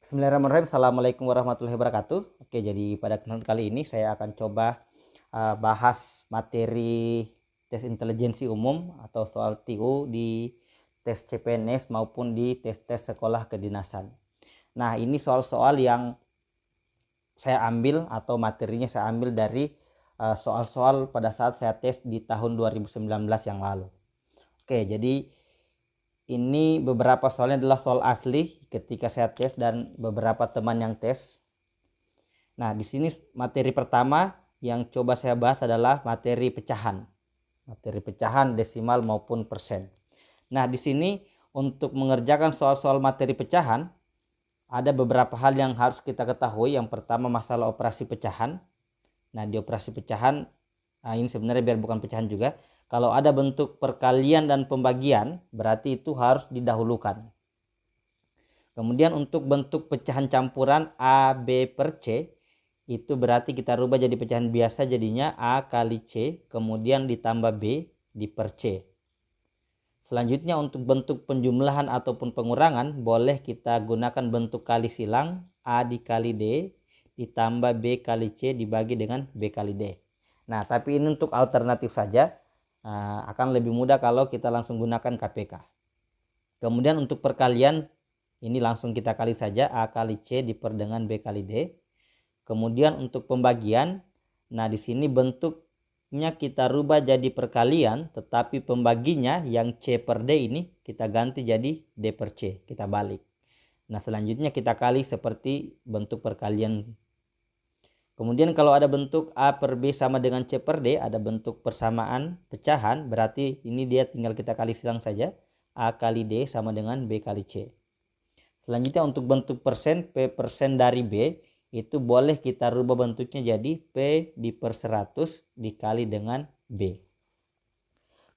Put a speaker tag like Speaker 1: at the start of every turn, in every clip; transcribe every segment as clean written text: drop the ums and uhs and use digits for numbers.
Speaker 1: Bismillahirrahmanirrahim. Assalamualaikum warahmatullahi wabarakatuh. Oke, jadi pada kesempatan kali ini saya akan coba bahas materi tes intelijensi umum atau soal TU di tes CPNS maupun di tes-tes sekolah kedinasan. Nah, ini soal-soal yang saya ambil atau materinya saya ambil dari soal-soal pada saat saya tes di tahun 2019 yang lalu. Oke, jadi ini beberapa soalnya adalah soal asli ketika saya tes dan beberapa teman yang tes. Nah, di sini materi pertama yang coba saya bahas adalah materi pecahan. Materi pecahan desimal maupun persen. Nah, di sini untuk mengerjakan soal-soal materi pecahan ada beberapa hal yang harus kita ketahui. Yang pertama masalah operasi pecahan. Nah, di operasi pecahan ini sebenarnya biar bukan pecahan juga. Kalau ada bentuk perkalian dan pembagian, berarti itu harus didahulukan. Kemudian untuk bentuk pecahan campuran A, B per C, itu berarti kita rubah jadi pecahan biasa, jadinya A kali C, kemudian ditambah B di per C. Selanjutnya untuk bentuk penjumlahan ataupun pengurangan, boleh kita gunakan bentuk kali silang, A dikali D, ditambah B kali C dibagi dengan B kali D. Nah, tapi ini untuk alternatif saja. Akan lebih mudah kalau kita langsung gunakan KPK. Kemudian untuk perkalian ini langsung kita kali saja, A kali C diper dengan B kali D. Kemudian untuk pembagian, nah di sini bentuknya kita rubah jadi perkalian, tetapi pembaginya yang C per D ini kita ganti jadi D per C, kita balik. Nah, selanjutnya kita kali seperti bentuk perkalian. Kemudian kalau ada bentuk A per B sama dengan C per D, ada bentuk persamaan pecahan, berarti ini dia tinggal kita kali silang saja. A kali D sama dengan B kali C. Selanjutnya untuk bentuk persen, P persen dari B, itu boleh kita rubah bentuknya jadi P di per 100 dikali dengan B.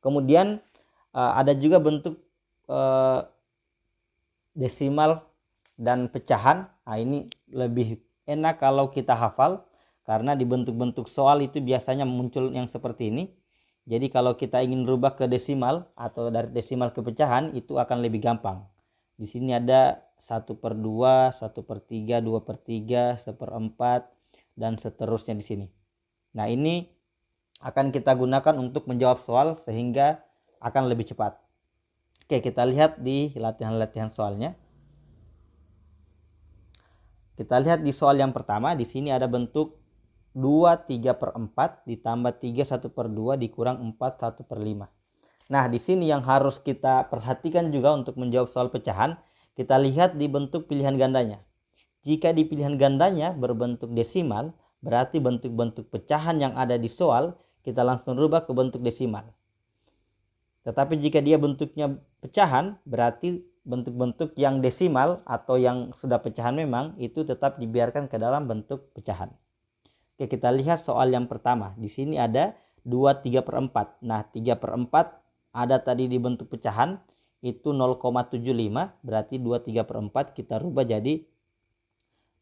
Speaker 1: Kemudian ada juga bentuk desimal dan pecahan. Nah, ini lebih enak kalau kita hafal, karena di bentuk-bentuk soal itu biasanya muncul yang seperti ini. Jadi kalau kita ingin rubah ke desimal atau dari desimal ke pecahan itu akan lebih gampang. Di sini ada 1/2, 1/3, 2/3, 1/4 dan seterusnya di sini. Nah, ini akan kita gunakan untuk menjawab soal sehingga akan lebih cepat. Oke, kita lihat di latihan-latihan soalnya. Kita lihat di soal yang pertama, di sini ada bentuk 2 3/4 ditambah 3 1/2 dikurang 4 1/5. Nah, di sini yang harus kita perhatikan juga untuk menjawab soal pecahan, kita lihat di bentuk pilihan gandanya. Jika di pilihan gandanya berbentuk desimal, berarti bentuk-bentuk pecahan yang ada di soal kita langsung rubah ke bentuk desimal. Tetapi jika dia bentuknya pecahan, berarti bentuk-bentuk yang desimal atau yang sudah pecahan memang itu tetap dibiarkan ke dalam bentuk pecahan. Oke, kita lihat soal yang pertama. Di sini ada 2 3/4. Nah, 3/4 ada tadi di bentuk pecahan itu 0,75, berarti 2 3/4 kita rubah jadi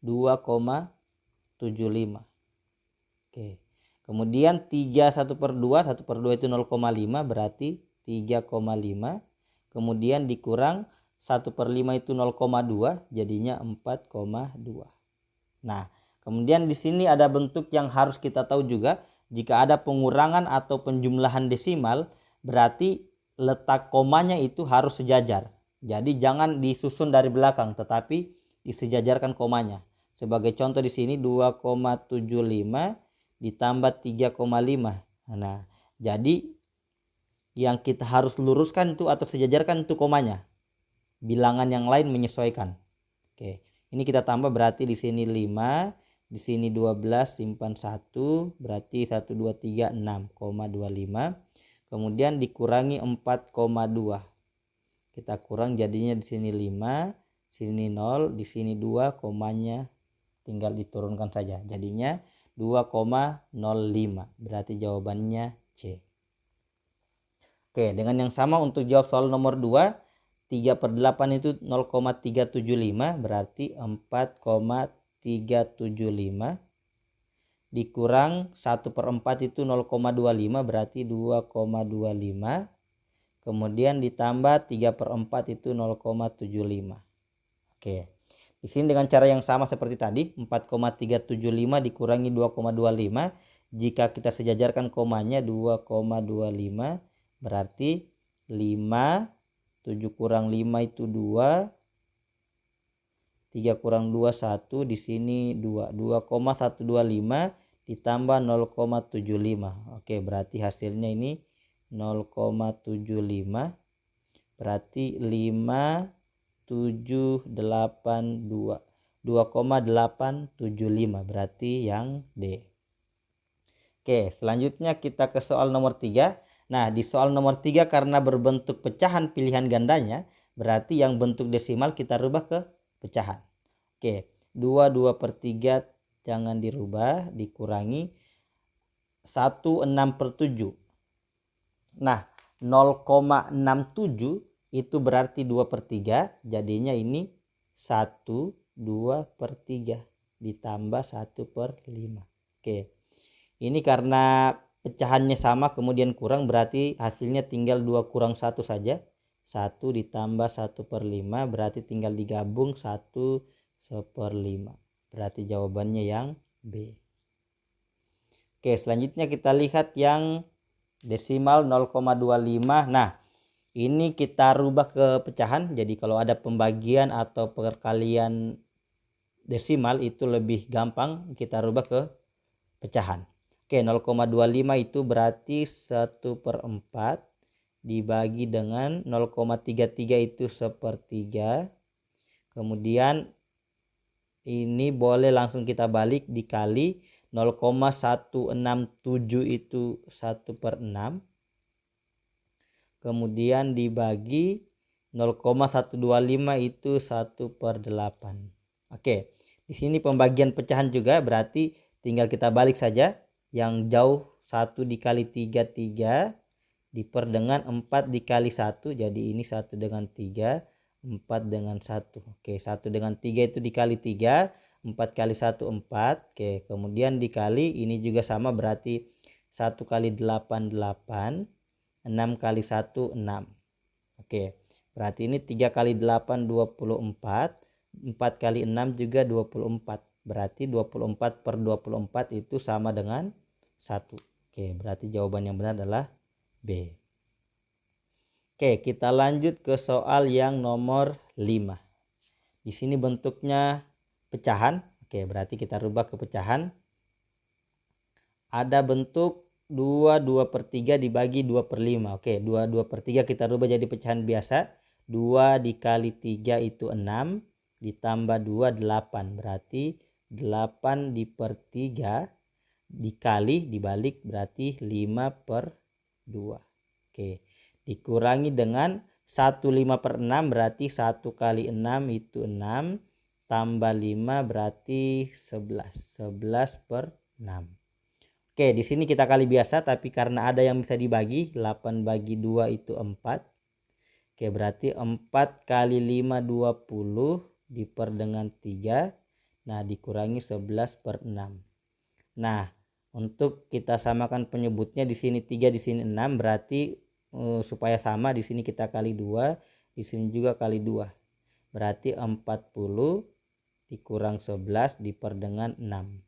Speaker 1: 2,75. Oke. Kemudian 3 1/2, 1/2 itu 0,5 berarti 3,5. Kemudian dikurang 1/5 itu 0,2 jadinya 4,2. Nah, kemudian di sini ada bentuk yang harus kita tahu juga. Jika ada pengurangan atau penjumlahan desimal, berarti letak komanya itu harus sejajar. Jadi jangan disusun dari belakang, tetapi disejajarkan komanya. Sebagai contoh di sini 2,75 ditambah 3,5. Nah, jadi yang kita harus luruskan itu atau sejajarkan itu komanya. Bilangan yang lain menyesuaikan. Oke, ini kita tambah berarti di sini 5, di sini 12 simpan 1, berarti 1 2 3 6,25. Kemudian dikurangi 4,2. Kita kurang jadinya di sini 5, sini 0, di sini 2, komanya tinggal diturunkan saja. Jadinya 2,05. Berarti jawabannya C. Oke, dengan yang sama untuk jawab soal nomor 2, 3/8 itu 0,375 berarti 4,375 dikurang 1/4 itu 0,25 berarti 2,25, kemudian ditambah 3/4 itu 0,75. Oke, Di sini dengan cara yang sama seperti tadi, 4,375 dikurangi 2,25. Jika kita sejajarkan komanya 2,25 berarti 5, 7 kurang 5 itu 2, 3 kurang 2 1, di sini 2. 2,125 ditambah 0,75. Oke, berarti hasilnya ini 0,75 berarti 5,782. 2,875 berarti yang D. Oke, selanjutnya kita ke soal nomor 3. Nah, di soal nomor 3 karena berbentuk pecahan pilihan gandanya, berarti yang bentuk desimal kita rubah ke pecahan. Oke, 2/3 jangan dirubah, dikurangi 1/6/7. Nah, 0,67 itu berarti 2/3, jadinya ini 1/2/3 ditambah 1/5. Oke, ini karena pecahannya sama kemudian kurang, berarti hasilnya tinggal 2 kurang 1 saja. 1 ditambah 1/5 berarti tinggal digabung 1/5. Berarti jawabannya yang B. Oke, selanjutnya kita lihat yang desimal 0,25. Nah, ini kita rubah ke pecahan. Jadi kalau ada pembagian atau perkalian desimal itu lebih gampang kita rubah ke pecahan. Oke, 0,25 itu berarti 1/4 dibagi dengan 0,33 itu 1/3. Kemudian ini boleh langsung kita balik dikali 0,167 itu 1/6. Kemudian dibagi 0,125 itu 1/8. Oke, di sini pembagian pecahan juga berarti tinggal kita balik saja. Yang jauh 1 dikali 3, 3 diper dengan 4 dikali 1, jadi ini 1 dengan 3, 4 dengan 1. Oke, 1 dengan 3 itu dikali 3, 4 kali 1 4. Oke, kemudian dikali ini juga sama berarti 1 kali 8 8, 6 kali 1 6. Oke, berarti ini 3 kali 8 24, 4 kali 6 juga 24. Berarti 24/24 itu sama dengan 1. Oke, berarti jawaban yang benar adalah B. Oke, kita lanjut ke soal yang nomor 5. Di sini bentuknya pecahan. Oke, berarti kita rubah ke pecahan. Ada bentuk 2/3 dibagi 2/5. Oke, 2/3 kita rubah jadi pecahan biasa. 2 dikali 3 itu 6, ditambah 2 8. Berarti 8 diper 3 dikali dibalik berarti 5/2. Oke, dikurangi dengan 1/5/6 berarti 1 kali 6 itu 6 tambah 5 berarti 11. 11/6. Oke, di sini kita kali biasa tapi karena ada yang bisa dibagi, 8 bagi 2 itu 4. Oke, berarti 4 kali 5 20 diper dengan 3. Nah, dikurangi 11/6. Nah, untuk kita samakan penyebutnya di sini 3 di sini 6 berarti supaya sama di sini kita kali 2, di sini juga kali 2. Berarti 40 dikurang 11 diper dengan 6.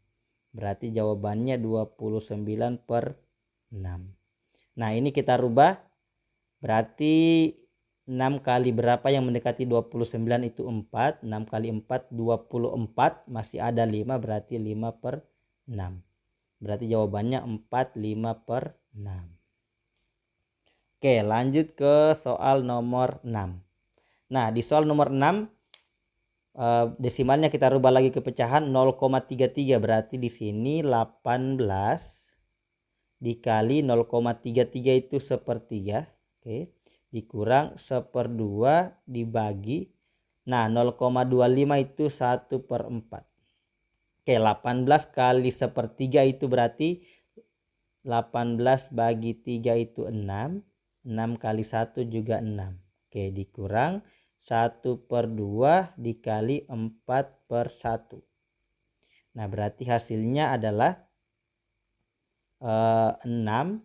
Speaker 1: Berarti jawabannya 29/6. Nah, ini kita rubah. Berarti 6 kali berapa yang mendekati 29 itu 4. 6 kali 4 24, masih ada 5 berarti 5/6. Berarti jawabannya 4 5/6. Oke, lanjut ke soal nomor 6. Nah, di soal nomor 6 desimalnya kita rubah lagi ke pecahan 0,33 berarti di sini 18 dikali 0,33 itu 1/3. Oke, dikurang 1/2 dibagi, nah 0,25 itu 1/4. Oke, 18 kali 1/3 itu berarti 18 bagi 3 itu 6. 6 kali 1 juga 6. Oke, dikurang 1/2 dikali 4/1. Nah, berarti hasilnya adalah 6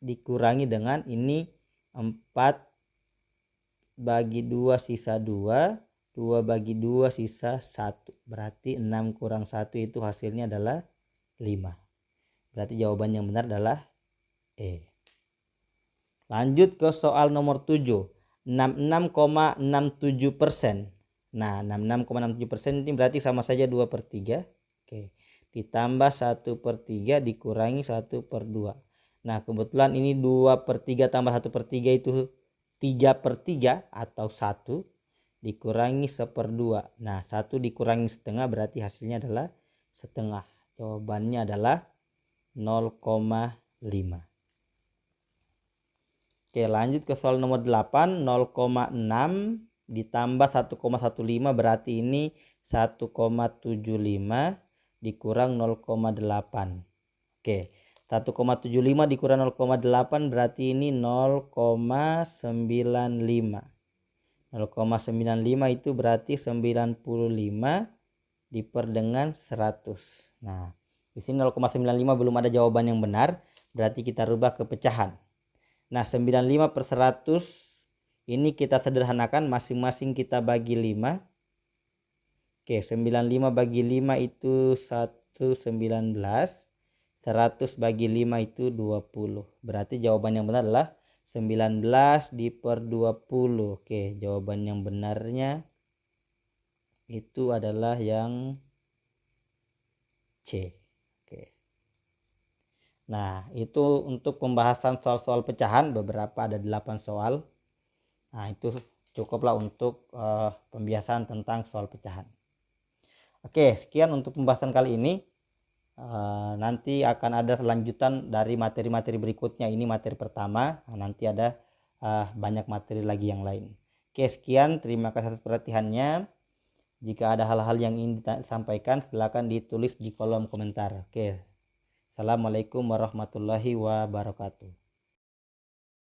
Speaker 1: dikurangi dengan ini 4 bagi 2 sisa 2. 2 bagi 2 sisa 1. Berarti 6 kurang 1 itu hasilnya adalah 5. Berarti jawaban yang benar adalah E. Lanjut ke soal nomor 7. 66,67%. Nah, 66,67% ini berarti sama saja 2/3. Oke. Ditambah 1/3 dikurangi 1/2. Nah, kebetulan ini 2/3 tambah 1/3 itu 3/3 atau 1 dikurangi 1/2. Nah, 1 dikurangi setengah berarti hasilnya adalah setengah. Jawabannya adalah 0,5. Oke, lanjut ke soal nomor 8. 0,6 ditambah 1,15 berarti ini 1,75 dikurang 0,8. Oke, 1,75 dikurang 0,8 berarti ini 0,95. 0,95 itu berarti 95 dengan 100. Nah, di sini 0,95 belum ada jawaban yang benar, berarti kita rubah ke pecahan. Nah, 95/100 ini kita sederhanakan, masing-masing kita bagi 5. Oke, 95 bagi 5 itu 119. 100 bagi 5 itu 20. Berarti jawaban yang benar adalah 19/20. Oke, jawaban yang benarnya itu adalah yang C. Oke. Nah, itu untuk pembahasan soal-soal pecahan, beberapa ada 8 soal. Nah, itu cukuplah untuk pembiasaan tentang soal pecahan. Oke, sekian untuk pembahasan kali ini. Nanti akan ada lanjutan dari materi-materi berikutnya. Ini materi pertama. Nah, nanti ada banyak materi lagi yang lain. Oke, sekian. Terima kasih atas perhatiannya. Jika ada hal-hal yang ingin disampaikan, silakan ditulis di kolom komentar. Oke. Assalamualaikum warahmatullahi wabarakatuh.